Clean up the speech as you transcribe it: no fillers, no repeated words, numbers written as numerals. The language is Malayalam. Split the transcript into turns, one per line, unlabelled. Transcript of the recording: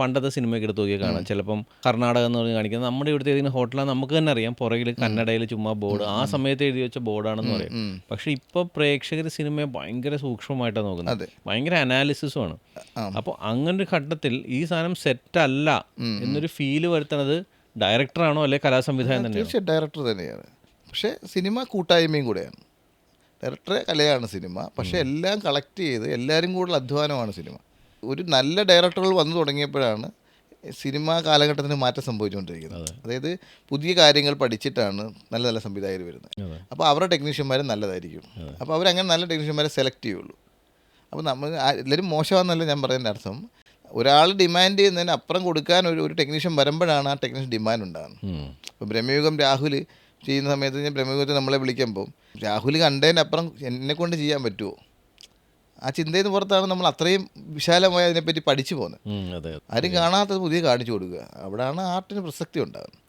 പണ്ടത്തെ സിനിമയൊക്കെ എടുത്ത് നോക്കിയാൽ കാണാം. ചിലപ്പം കർണാടക എന്ന് പറഞ്ഞ് കാണിക്കുന്നത് നമ്മുടെ ഇവിടുത്തെ ഏതെങ്കിലും ഹോട്ടലാണ് നമുക്ക് തന്നെ അറിയാം, പുറകിൽ കന്നഡയിൽ ചുമ്മാ ബോർഡ്, ആ സമയത്ത് എഴുതി വെച്ച ബോർഡാണെന്ന് പറയും. പക്ഷെ ഇപ്പോൾ പ്രേക്ഷകർ സിനിമയെ ഭയങ്കര സൂക്ഷ്മമായിട്ടാണ് നോക്കുന്നത്, ഭയങ്കര അനാലിസിസുമാണ്. അപ്പോൾ അങ്ങനൊരു ഘട്ടത്തിൽ ഈ സാധനം സെറ്റല്ല എന്നൊരു ഫീല് വരുത്തണത് ഡയറക്ടറാണോ അല്ലെ കലാസംവിധായകൻ തന്നെയാണ്?
തീർച്ചയായും ഡയറക്ടർ തന്നെയാണ്. പക്ഷേ സിനിമ കൂട്ടായ്മയും കൂടെയാണ്. ഡയറക്ടറെ കലയാണ് സിനിമ, പക്ഷേ എല്ലാം കളക്ട് ചെയ്ത് എല്ലാവരും കൂടുതൽ അധ്വാനമാണ് സിനിമ. ഒരു നല്ല ഡയറക്ടറുകൾ വന്നു തുടങ്ങിയപ്പോഴാണ് സിനിമ കാലഘട്ടത്തിന് മാറ്റം സംഭവിച്ചുകൊണ്ടിരിക്കുന്നത്. അതായത് പുതിയ കാര്യങ്ങൾ പഠിച്ചിട്ടാണ് നല്ല നല്ല സംവിധായകർ വരുന്നത്. അപ്പോൾ അവരുടെ ടെക്നീഷ്യന്മാരും നല്ലതായിരിക്കും. അപ്പോൾ അവരങ്ങനെ നല്ല ടെക്നീഷ്യന്മാരെ സെലക്ട് ചെയ്യുള്ളൂ. അപ്പോൾ നമ്മൾ എല്ലാവരും മോശമാണെന്നല്ല ഞാൻ പറയുന്നതിൻ്റെ അർത്ഥം. ഒരാൾ ഡിമാൻഡ് ചെയ്യുന്നതിന് അപ്പുറം കൊടുക്കാൻ ഒരു ടെക്നീഷ്യൻ വരുമ്പോഴാണ് ആ ടെക്നീഷ്യൻ ഡിമാൻഡ് ഉണ്ടാകുന്നത്. ഇപ്പോൾ ബ്രഹ്മയുഗം രാഹുൽ ചെയ്യുന്ന സമയത്ത് ഞാൻ ബ്രഹ്മയുഗത്തിൽ നമ്മളെ വിളിക്കുമ്പോൾ രാഹുൽ കണ്ടതിനപ്പുറം എന്നെക്കൊണ്ട് ചെയ്യാൻ പറ്റുമോ, ആ ചിന്തയിൽ നിന്ന് പുറത്താണ് നമ്മൾ അത്രയും വിശാലമായി അതിനെപ്പറ്റി പഠിച്ചു പോകുന്നത്. ആരും കാണാത്തത് പുതിയ കാണിച്ചു കൊടുക്കുക, അവിടെയാണ് ആർട്ടിന് പ്രസക്തി ഉണ്ടാകുന്നത്.